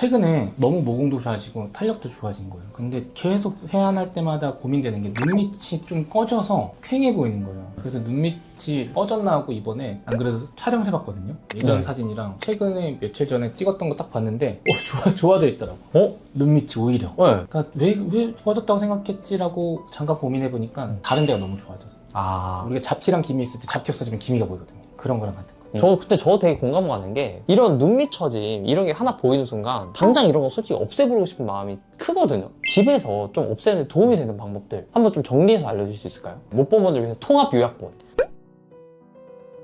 최근에 너무 모공도 좋아지고 탄력도 좋아진 거예요. 근데 계속 세안할 때마다 고민되는 게 눈밑이 좀 꺼져서 퀭해 보이는 거예요. 그래서 눈밑이 꺼졌나 하고 이번에 안 그래도 촬영을 해봤거든요. 예전 사진이랑 최근에 며칠 전에 찍었던 거 딱 봤는데 좋아져 있더라고. 눈밑이 오히려. 그러니까 왜 꺼졌다고 생각했지라고 잠깐 고민해 보니까 다른 데가 너무 좋아져서. 우리가 잡티랑 기미 있을 때 잡티 없어지면 기미가 보이거든요. 그런 거랑 같은 거. 저 되게 공감 가는 게 이런 눈밑 처짐 이런 게 하나 보이는 순간 당장 이런 거 솔직히 없애버리고 싶은 마음이 크거든요. 집에서 좀 없애는 데 도움이 되는 방법들 한번 좀 정리해서 알려줄 수 있을까요? 못 본 분들 위해서 통합 요약본.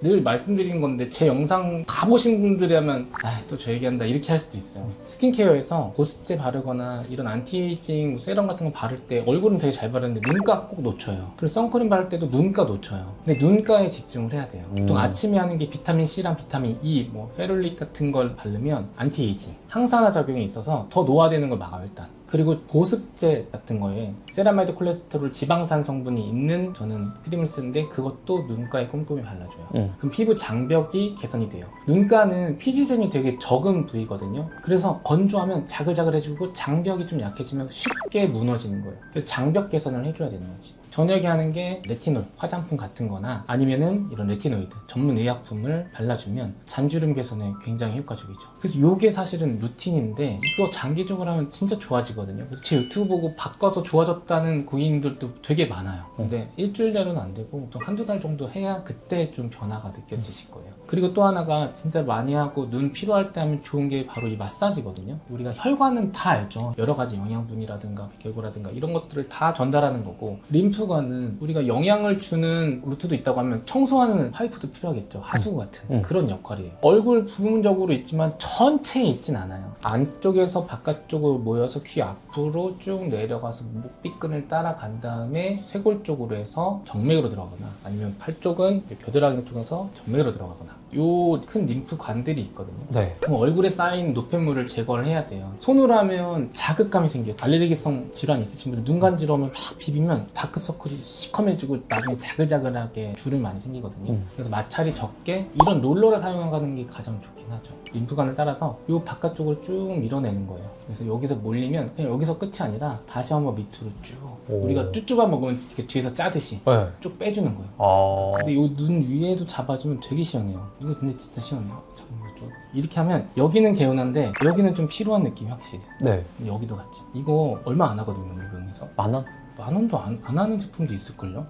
늘 말씀드리는 건데 제 영상 다 보신 분들이라면 또 저 얘기한다 이렇게 할 수도 있어요. 스킨케어에서 보습제 바르거나 이런 안티에이징 세럼 같은 거 바를 때 얼굴은 되게 잘 바르는데 눈가 꼭 놓쳐요. 그리고 선크림 바를 때도 눈가 놓쳐요. 근데 눈가에 집중을 해야 돼요. 보통 아침에 하는 게 비타민 C랑 비타민 E, 뭐 페룰릭 같은 걸 바르면 안티에이징, 항산화 작용이 있어서 더 노화되는 걸 막아요 일단. 그리고 보습제 같은 거에 세라마이드 콜레스테롤 지방산 성분이 있는 저는 크림을 쓰는데 그것도 눈가에 꼼꼼히 발라줘요. 그럼 피부 장벽이 개선이 돼요. 눈가는 피지샘이 되게 적은 부위거든요. 그래서 건조하면 자글자글해지고 장벽이 좀 약해지면 쉽게 무너지는 거예요. 그래서 장벽 개선을 해줘야 되는 거지. 저녁에 하는 게 레티놀, 화장품 같은 거나 아니면은 이런 레티노이드, 전문 의약품을 발라주면 잔주름 개선에 굉장히 효과적이죠. 그래서 이게 사실은 루틴인데 이거 장기적으로 하면 진짜 좋아지거든요. 그래서 제 유튜브 보고 바꿔서 좋아졌다는 고객님들도 되게 많아요. 근데 일주일 내로는 안 되고 좀 한두 달 정도 해야 그때 좀 변화가 느껴지실 거예요. 그리고 또 하나가 진짜 많이 하고 눈 피로할 때 하면 좋은 게 바로 이 마사지거든요. 우리가 혈관은 다 알죠. 여러 가지 영양분이라든가 백혈구라든가 이런 것들을 다 전달하는 거고 림프관은 우리가 영양을 주는 루트도 있다고 하면 청소하는 파이프도 필요하겠죠. 하수 같은 그런 역할이에요. 얼굴 부분적으로 있지만 전체에 있진 않아요. 안쪽에서 바깥쪽으로 모여서 귀 앞으로 쭉 내려가서 목비끈을 따라간 다음에 쇄골 쪽으로 해서 정맥으로 들어가거나 아니면 팔 쪽은 겨드랑이 쪽에서 정맥으로 들어가거나 요 큰 림프관들이 있거든요. 그럼 얼굴에 쌓인 노폐물을 제거를 해야 돼요. 손으로 하면 자극감이 생겨요. 알레르기성 질환 있으신 분들 눈 간지러우면 막 비비면 다크서클이 시커매지고 나중에 자글자글하게 주름이 많이 생기거든요. 그래서 마찰이 적게 이런 롤러를 사용하는 게 가장 좋긴 하죠. 림프관을 따라서 요 바깥쪽으로 쭉 밀어내는 거예요. 그래서 여기서 몰리면 그냥 여기서 끝이 아니라 다시 한번 밑으로 쭉 우리가 쭈쭈밥 먹으면 이렇게 뒤에서 짜듯이 쭉 빼주는 거예요. 근데 요 눈 위에도 잡아주면 되게 시원해요. 이거 근데 진짜 시원해요. 잠깐만 좀. 이렇게 하면 여기는 개운한데 여기는 좀 피로한 느낌이 확실히 있어요. 여기도 같이. 이거 얼마 안 하거든요, 물병에서. 10,000원? 10,000원도 안 하는 제품도 있을걸요?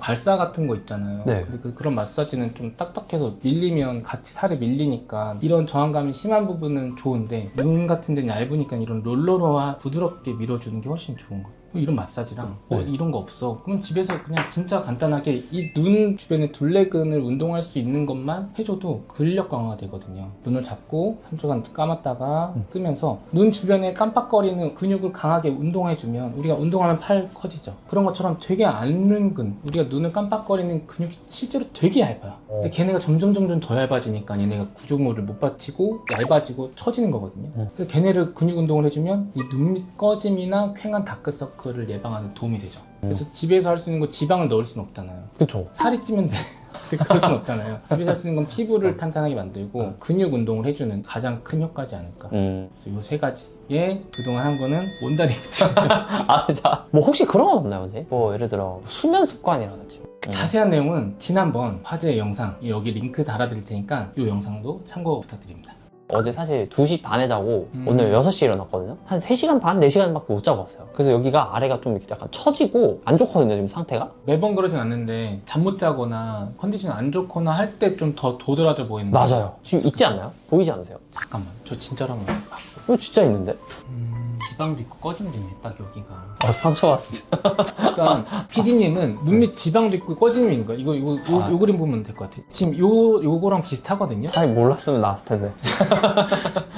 발사 같은 거 있잖아요. 근데 그런 마사지는 좀 딱딱해서 밀리면 같이 살이 밀리니까 이런 저항감이 심한 부분은 좋은데 눈 같은 데는 얇으니까 이런 롤러로 부드럽게 밀어주는 게 훨씬 좋은 거예요. 이런 마사지랑 이런 거 없어. 그럼 집에서 그냥 진짜 간단하게 이 눈 주변에 둘레근을 운동할 수 있는 것만 해줘도 근력 강화가 되거든요. 눈을 잡고 3초간 감았다가 뜨면서 눈 주변에 깜빡거리는 근육을 강하게 운동해주면 우리가 운동하면 팔 커지죠. 그런 것처럼 되게 앓는 우리가 눈을 깜빡거리는 근육이 실제로 되게 얇아요. 근데 걔네가 점점 더 얇아지니까 얘네가 구조물을 못 받치고 얇아지고 처지는 거거든요. 그래서 걔네를 근육 운동을 해주면 이 눈밑 꺼짐이나 퀭한 다크서클을 예방하는 데 도움이 되죠. 그래서 집에서 할 수 있는 거 지방을 넣을 수는 없잖아요. 그쵸. 살이 찌면 돼. 그럴 순 없잖아요. 집에서 할 수 있는 건 피부를 탄탄하게 만들고 근육 운동을 해주는 가장 큰 효과지 않을까. 그래서 요 세 가지에 그동안 한 거는 온다리프트였죠. 자, 뭐 혹시 그런 건 없나요, 선생님? 뭐 예를 들어 수면 습관이라든지. 자세한 내용은 지난번 화제 영상 여기 링크 달아드릴 테니까 이 영상도 참고 부탁드립니다. 어제 사실 2시 반에 자고 오늘 6시에 일어났거든요. 한 3시간 반, 4시간밖에 못 자고 왔어요. 그래서 여기가 아래가 좀 이렇게 약간 처지고 안 좋거든요, 지금 상태가. 매번 그러진 않는데 잠 못 자거나 컨디션 안 좋거나 할 때 좀 더 도드라져 보이는 거예요. 맞아요. 지금 있지 않나요? 보이지 않으세요? 잠깐만, 저 진짜로 한번 봐. 이거 진짜 있는데? 지방도 있고 꺼짐도 있네, 딱 여기가. 상처 왔습니다. 그러니까 PD님은 눈밑 지방도 있고 꺼짐이 있는 거야. 요 그림 보면 될 것 같아. 지금 요거랑 비슷하거든요. 잘 몰랐으면 나왔을 텐데.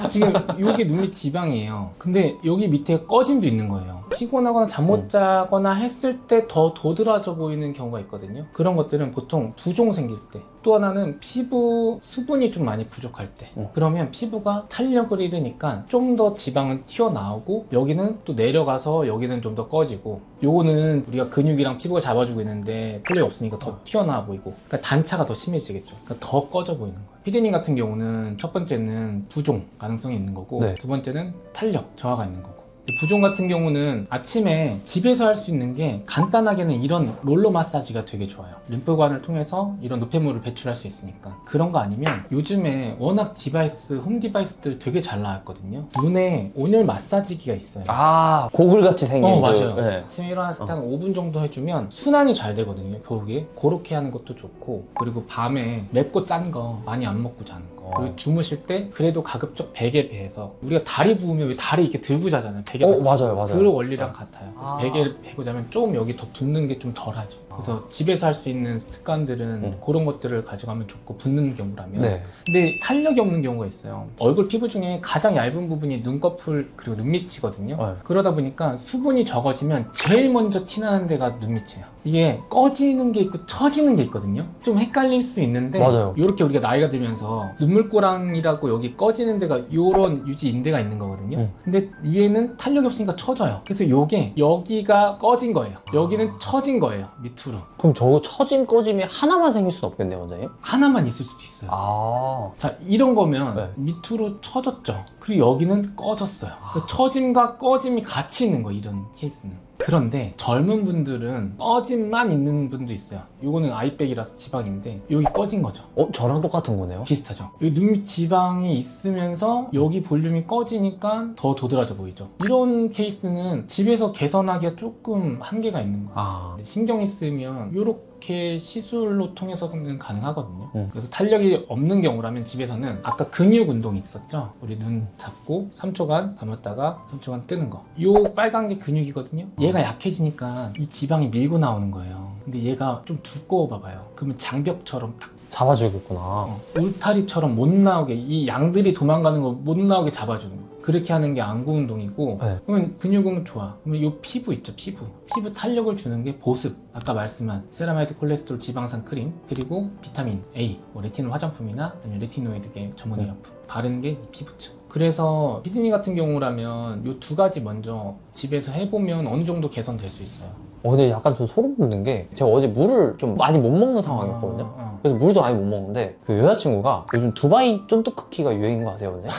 지금 요게 눈밑 지방이에요. 근데 여기 밑에 꺼짐도 있는 거예요. 피곤하거나 잠 못 자거나 했을 때 더 도드라져 보이는 경우가 있거든요. 그런 것들은 보통 부종 생길 때, 또 하나는 피부 수분이 좀 많이 부족할 때, 그러면 피부가 탄력을 잃으니까 좀 더 지방은 튀어나오고 여기는 또 내려가서 여기는 좀 더 꺼지고, 요거는 우리가 근육이랑 피부가 잡아주고 있는데 탄력이 없으니까 더 튀어나와 보이고, 그러니까 단차가 더 심해지겠죠. 그러니까 더 꺼져 보이는 거예요. 피디님 같은 경우는 첫 번째는 부종 가능성이 있는 거고, 네. 두 번째는 탄력 저하가 있는 거고. 부종 같은 경우는 아침에 집에서 할 수 있는 게 간단하게는 이런 롤러 마사지가 되게 좋아요. 림프관을 통해서 이런 노폐물을 배출할 수 있으니까. 그런 거 아니면 요즘에 워낙 디바이스, 홈 디바이스들 되게 잘 나왔거든요. 눈에 온열 마사지기가 있어요. 아, 고글같이 생긴 맞아요. 네. 아침에 일어났을 때 한 5분 정도 해주면 순환이 잘 되거든요. 겨우게 그렇게 하는 것도 좋고, 그리고 밤에 맵고 짠 거 많이 안 먹고 자는 거, 그리고 주무실 때 그래도 가급적 베개 베서, 우리가 다리 부으면 왜 다리 이렇게 들고 자잖아요. 베개 받치. 맞아요. 그 원리랑 같아요. 그래서 아. 베개를 베고 자면 조금 여기 더 붓는 게 좀 덜하죠. 그래서 집에서 할 수 있는 습관들은 그런 것들을 가져가면 좋고, 붓는 경우라면. 네. 근데 탄력이 없는 경우가 있어요. 얼굴 피부 중에 가장 얇은 부분이 눈꺼풀 그리고 눈밑이거든요. 네. 그러다 보니까 수분이 적어지면 제일 먼저 티나는 데가 눈밑이에요. 이게 꺼지는 게 있고 처지는 게 있거든요. 좀 헷갈릴 수 있는데, 맞아요. 이렇게 우리가 나이가 들면서 눈물고랑이라고 여기 꺼지는 데가 요런 유지 인대가 있는 거거든요. 근데 위에는 탄력이 없으니까 처져요. 그래서 요게 여기가 꺼진 거예요. 여기는 처진 거예요. 밑으로. 그럼 저거 처짐 꺼짐이 하나만 생길 수는 없겠네요, 원장님? 하나만 있을 수도 있어요. 아. 자, 이런 거면 네. 밑으로 처졌죠. 그리고 여기는 꺼졌어요. 그 처짐과 꺼짐이 같이 있는 거예요, 이런 케이스는. 그런데 젊은 분들은 꺼짐만 있는 분도 있어요. 요거는 아이백이라서 지방인데 여기 꺼진 거죠. 저랑 똑같은 거네요? 비슷하죠. 여기 눈밑 지방이 있으면서 여기 볼륨이 꺼지니까 더 도드라져 보이죠. 이런 케이스는 집에서 개선하기가 조금 한계가 있는 거예요. 아. 신경이 쓰면 이렇게 시술로 통해서는 가능하거든요. 그래서 탄력이 없는 경우라면 집에서는 아까 근육 운동이 있었죠. 우리 눈 잡고 3초간 감았다가 3초간 뜨는 거. 요 빨간 게 근육이거든요. 얘가 약해지니까 이 지방이 밀고 나오는 거예요. 근데 얘가 좀 두꺼워 봐봐요. 그러면 장벽처럼 딱 잡아주겠구나. 울타리처럼 못 나오게, 이 양들이 도망가는 거 못 나오게 잡아주는 거예요. 그렇게 하는 게 안구 운동이고. 네. 그러면 근육은 좋아. 그러면 이 피부 있죠, 피부 탄력을 주는 게 보습, 아까 말씀한 세라마이드 콜레스테롤 지방산 크림, 그리고 비타민 A, 뭐 레티놀 화장품이나 아니면 레티노이드계 전문 의약품 바르는 게 이 피부층. 그래서 피디님 같은 경우라면 이 두 가지 먼저 집에서 해보면 어느 정도 개선될 수 있어요. 근데 약간 좀 소름 돋는 게, 제가 어제 물을 좀 많이 못 먹는 상황이었거든요. 그래서 물도 많이 못 먹는데, 그 여자친구가 요즘 두바이 쫀득 쿠키가 유행인 거 아세요, 원장님?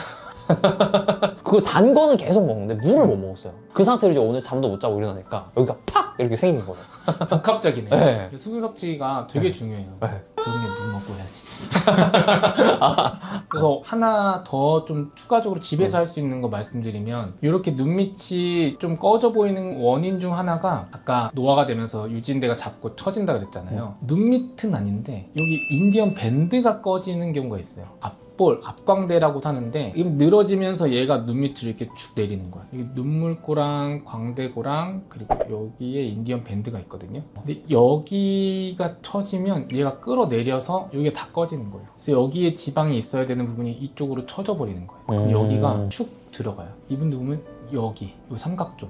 그거 단 거는 계속 먹는데 물을 못 먹었어요. 그 상태로 이제 오늘 잠도 못 자고 일어나니까 여기가 팍 이렇게 생긴 거예요. 복합적이네. 네. 수분 섭취가 되게 네. 중요해요. 네. 그런 게 물 먹고 해야지. 그래서 하나 더 좀 추가적으로 집에서 할 수 있는 거 말씀드리면, 이렇게 눈밑이 좀 꺼져 보이는 원인 중 하나가 아까 노화가 되면서 유지인대가 잡고 처진다 그랬잖아요. 눈밑은 아닌데 여기 인디언 밴드가 꺼지는 경우가 있어요. 앞광대라고도 하는데, 이게 늘어지면서 얘가 눈밑으로 이렇게 쭉 내리는 거야. 여기 눈물고랑, 광대고랑, 그리고 여기에 인디언 밴드가 있거든요. 근데 여기가 처지면 얘가 끌어내려서 여기가 다 꺼지는 거예요. 그래서 여기에 지방이 있어야 되는 부분이 이쪽으로 처져 버리는 거예요. 그럼 여기가 축 들어가요. 이분들 보면 여기, 요 삼각존.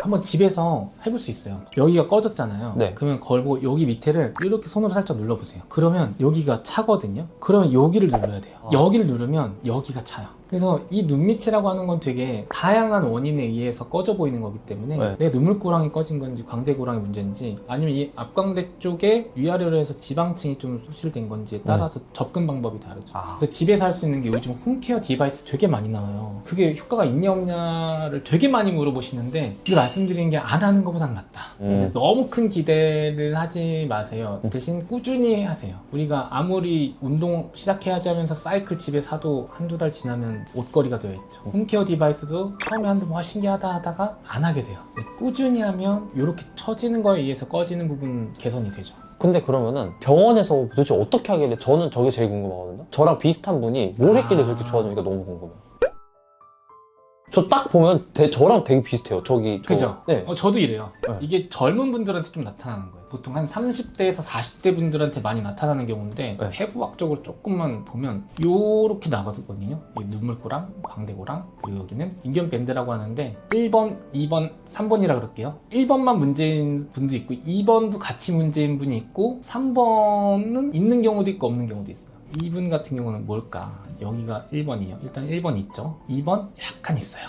한번 집에서 해볼 수 있어요. 여기가 꺼졌잖아요. 네. 그러면 걸고 여기 밑에를 이렇게 손으로 살짝 눌러보세요. 그러면 여기가 차거든요. 그러면 여기를 눌러야 돼요. 여기를 누르면 여기가 차요. 그래서 이 눈밑이라고 하는 건 되게 다양한 원인에 의해서 꺼져 보이는 거기 때문에, 네. 내 눈물고랑이 꺼진 건지 광대고랑이 문제인지, 아니면 이 앞광대 쪽에 위아래로 해서 지방층이 좀 소실된 건지에 따라서 접근 방법이 다르죠. 그래서 집에서 할 수 있는 게 요즘 홈케어 디바이스 되게 많이 나와요. 그게 효과가 있냐 없냐를 되게 많이 물어보시는데, 늘 말씀드리는 게 안 하는 것보단 낫다. 근데 너무 큰 기대를 하지 마세요. 대신 꾸준히 하세요. 우리가 아무리 운동 시작해야지 하면서 사이클 집에 사도 한두 달 지나면 옷걸이가 되어 있죠. 홈케어 디바이스도 처음에 한두 번 신기하다 하다가 안 하게 돼요. 꾸준히 하면 이렇게 처지는 거에 의해서 꺼지는 부분 개선이 되죠. 근데 그러면은 병원에서 도대체 어떻게 하길래, 저는 저게 제일 궁금하거든요. 저랑 비슷한 분이 뭘 했길래 저렇게 좋아지니까 너무 궁금해요. 저 딱 보면 저랑 되게 비슷해요. 그죠? 네. 저도 이래요. 네. 이게 젊은 분들한테 좀 나타나는 거예요. 보통 한 30대에서 40대 분들한테 많이 나타나는 경우인데, 네. 해부학적으로 조금만 보면 요렇게 나거든요. 이 눈물고랑, 광대고랑, 그리고 여기는 인견 밴드라고 하는데 1번, 2번, 3번이라 그럴게요. 1번만 문제인 분도 있고 2번도 같이 문제인 분이 있고 3번은 있는 경우도 있고 없는 경우도 있어요. 이분 같은 경우는 뭘까? 여기가 1번이에요. 일단 1번 있죠. 2번 약간 있어요.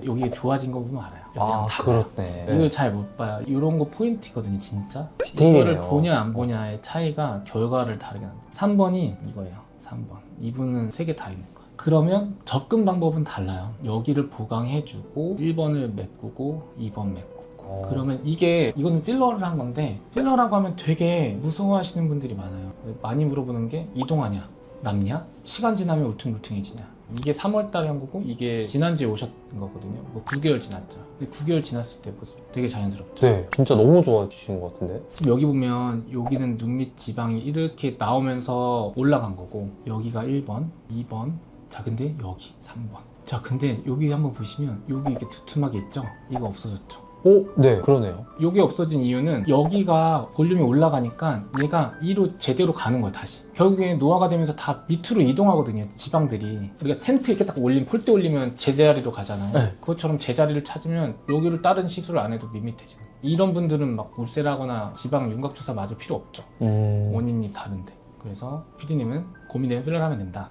여기 좋아진 거 보면 알아요. 여기랑 달라요. 그렇네. 이거 잘 못 봐요. 이런 거 포인트거든요, 진짜. 디테일이네요. 이거를 보냐 안 보냐의 차이가 결과를 다르게 합니다. 3번이 이거예요. 3번. 이분은 3개 다 있는 거예요. 그러면 접근 방법은 달라요. 여기를 보강해주고 1번을 메꾸고 2번 메꾸고. 그러면 이거는 필러를 한 건데 필러라고 하면 되게 무서워하시는 분들이 많아요. 많이 물어보는 게 이동하냐? 남냐? 시간 지나면 울퉁불퉁해지냐? 이게 3월 달에 한 거고 이게 지난주에 오셨던 거거든요. 뭐 9개월 지났죠. 근데 9개월 지났을 때 보세요. 되게 자연스럽죠. 네, 진짜 너무 좋아지신 것 같은데? 지금 여기 보면 여기는 눈 밑 지방이 이렇게 나오면서 올라간 거고 여기가 1번, 2번, 자 근데 여기 3번. 자 근데 여기 한번 보시면 여기 이렇게 두툼하게 있죠? 이거 없어졌죠. 네, 그러네요. 여기 없어진 이유는 여기가 볼륨이 올라가니까 얘가 이로 제대로 가는 거야 다시. 결국에 노화가 되면서 다 밑으로 이동하거든요, 지방들이. 우리가 텐트 이렇게 딱 폴대 올리면 제자리로 가잖아요. 네. 그것처럼 제자리를 찾으면 여기를 다른 시술을 안 해도 밋밋해지는 거예요. 이런 분들은 막 울세라거나 지방 윤곽 주사 맞을 필요 없죠. 원인이 다른데. 그래서 PD님은 고민되면 필러를 하면 된다.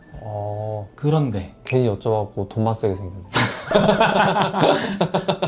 그런데 괜히 여쭤봤고 돈만 쓰게 생겼네.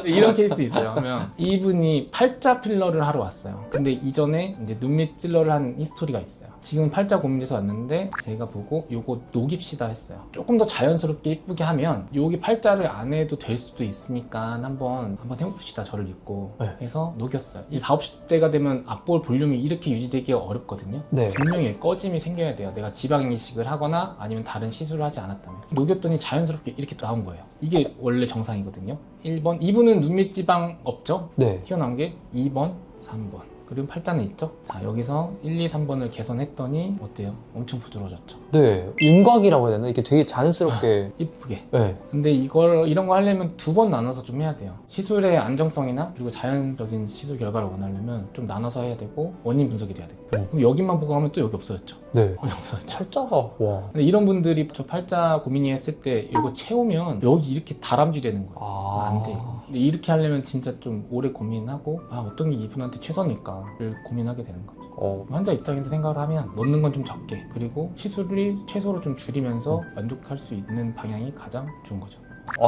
이런 케이스 있어요. 하면 이분이 팔자 필러를 하러 왔어요. 근데 이전에 이제 눈밑 필러를 한 히스토리가 있어요. 지금 팔자 고민돼서 왔는데 제가 보고 요거 녹입시다 했어요. 조금 더 자연스럽게 이쁘게 하면 여기 팔자를 안 해도 될 수도 있으니까 한번 해봅시다. 저를 믿고 네. 해서 녹였어요. 이 40, 50대가 되면 앞볼 볼륨이 이렇게 유지되기가 어렵거든요. 네. 분명히 꺼짐이 생겨야 돼요. 내가 지방 이식을 하거나 아니면 다른 시술을 하지 않았다면. 녹였더니 자연스럽게 이렇게 나온 거예요. 이게 원래 정상이거든요. 1번, 이분은 눈밑 지방 없죠? 네. 튀어나온 게 2번, 3번. 그리고 팔자는 있죠? 자, 여기서 1, 2, 3번을 개선했더니 어때요? 엄청 부드러워졌죠? 네. 윤곽이라고 해야 되나? 이게 되게 자연스럽게. 이쁘게. 네. 근데 이런 거 하려면 2번 나눠서 좀 해야 돼요. 시술의 안정성이나 그리고 자연적인 시술 결과를 원하려면 좀 나눠서 해야 되고 원인 분석이 돼야 돼요. 그럼 여기만 보고 하면 또 여기 없어졌죠? 네. 거기 없어졌죠? 팔자가, 와. 근데 이런 분들이 저 팔자 고민이 했을 때 이거 채우면 여기 이렇게 다람쥐 되는 거예요. 안 돼, 이거. 근데 이렇게 하려면 진짜 좀 오래 고민하고 어떤 게 이분한테 최선일까를 고민하게 되는 거죠. 환자 입장에서 생각을 하면 넣는 건 좀 적게, 그리고 시술이 최소로 좀 줄이면서 만족할 수 있는 방향이 가장 좋은 거죠.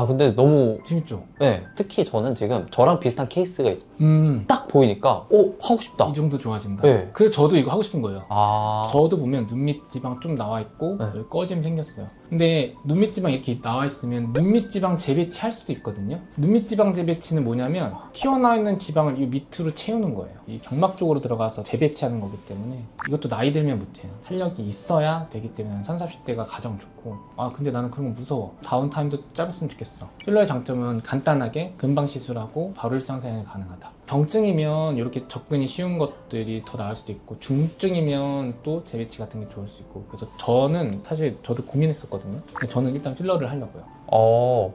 근데 너무. 재밌죠? 네. 특히 저는 지금 저랑 비슷한 케이스가 있습니다. 딱 보이니까, 하고 싶다. 이 정도 좋아진다. 네. 그래서 저도 이거 하고 싶은 거예요. 아. 저도 보면 눈밑 지방 좀 나와 있고 네. 여기 꺼짐 생겼어요. 근데 눈밑 지방 이렇게 나와 있으면 눈밑 지방 재배치 할 수도 있거든요. 눈밑 지방 재배치는 뭐냐면 튀어나와 있는 지방을 이 밑으로 채우는 거예요. 이 경막 쪽으로 들어가서 재배치하는 거기 때문에 이것도 나이 들면 못해요. 탄력이 있어야 되기 때문에 한 30, 40대가 가장 좋고, 근데 나는 그런 거 무서워. 다운타임도 짧았으면 좋겠어. 필러의 장점은 간단하게 금방 시술하고 바로 일상생활이 가능하다. 병증이면 이렇게 접근이 쉬운 것들이 더 나을 수도 있고, 중증이면 또 재배치 같은 게 좋을 수 있고. 그래서 저는 사실 저도 고민했었거든요. 근데 저는 일단 필러를 하려고요.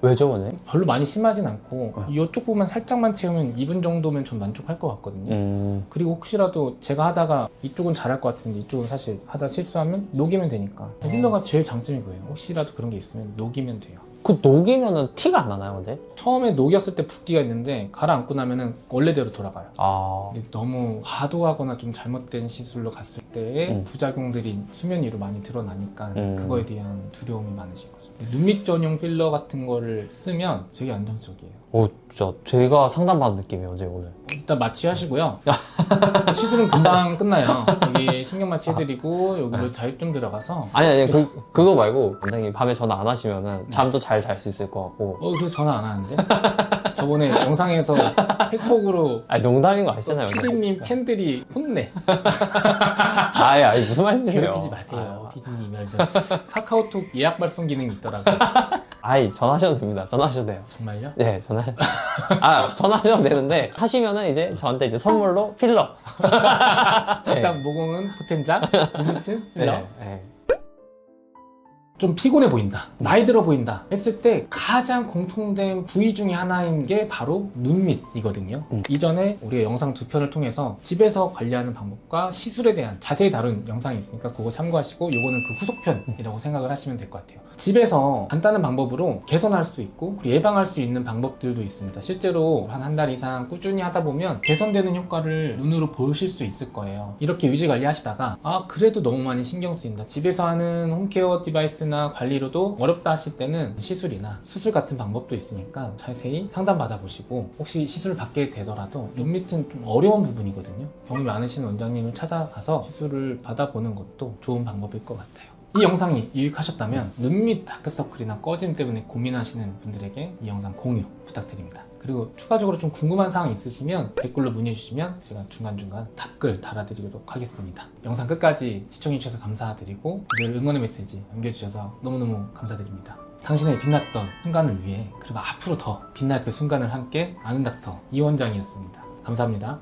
왜죠, 원래? 별로 많이 심하진 않고 이쪽 부분 살짝만 채우면 2분 정도면 좀 만족할 것 같거든요. 그리고 혹시라도 제가 하다가 이쪽은 잘할 것 같은데 이쪽은 사실 하다 실수하면 녹이면 되니까. 필러가 제일 장점이 그거예요. 혹시라도 그런 게 있으면 녹이면 돼요. 그 녹이면은 티가 안 나나요, 근데? 처음에 녹였을 때 붓기가 있는데 가라앉고 나면은 원래대로 돌아가요. 근데 너무 과도하거나 좀 잘못된 시술로 갔을 때의 부작용들이 수면 위로 많이 드러나니까 그거에 대한 두려움이 많으신 거죠. 눈밑 전용 필러 같은 거를 쓰면 되게 안정적이에요. 진짜 제가 상담받은 느낌이에요, 어제 오늘. 일단 마취하시고요. 시술은 금방 끝나요. 여기 신경 마취 해드리고 여기로 자입 좀 들어가서. 아니 그거 말고 원장님 밤에 전화 안 하시면은 잠도 잘 잘 수 있을 것 같고. 그래서 전화 안 하는데? 저번에 영상에서 팩복으로 농담인 거 아시잖아요. PD님 팬들이 혼내. 아니 무슨 말씀이세요? 괴롭히지 마세요, PD님. 카카오톡 예약 발송 기능이 있더라고요. 전화하셔도 됩니다. 전화하셔도 돼요. 정말요? 네, 전화하셔도 되는데 하시면은 이제 저한테 이제 선물로 필러. 일단 모공은 포텐장, 눈밑은 필러. 네. 좀 피곤해 보인다, 나이 들어 보인다 했을 때 가장 공통된 부위 중에 하나인 게 바로 눈밑이거든요. 이전에 우리가 영상 2편을 통해서 집에서 관리하는 방법과 시술에 대한 자세히 다룬 영상이 있으니까 그거 참고하시고 요거는 그 후속편이라고 생각을 하시면 될 것 같아요. 집에서 간단한 방법으로 개선할 수 있고 그리고 예방할 수 있는 방법들도 있습니다. 실제로 한 달 이상 꾸준히 하다 보면 개선되는 효과를 눈으로 보실 수 있을 거예요. 이렇게 유지 관리하시다가 그래도 너무 많이 신경 쓰인다, 집에서 하는 홈케어 디바이스나 관리로도 어렵다 하실 때는 시술이나 수술 같은 방법도 있으니까 자세히 상담 받아보시고, 혹시 시술을 받게 되더라도 눈밑은 좀 어려운 부분이거든요. 경험이 많으신 원장님을 찾아가서 시술을 받아보는 것도 좋은 방법일 것 같아요. 이 영상이 유익하셨다면 눈밑 다크서클이나 꺼짐 때문에 고민하시는 분들에게 이 영상 공유 부탁드립니다. 그리고 추가적으로 좀 궁금한 사항 있으시면 댓글로 문의 주시면 제가 중간중간 답글 달아드리도록 하겠습니다. 영상 끝까지 시청해주셔서 감사드리고 늘 응원의 메시지 남겨주셔서 너무너무 감사드립니다. 당신의 빛났던 순간을 위해, 그리고 앞으로 더 빛날 그 순간을 함께 아는 닥터 이원장이었습니다. 감사합니다.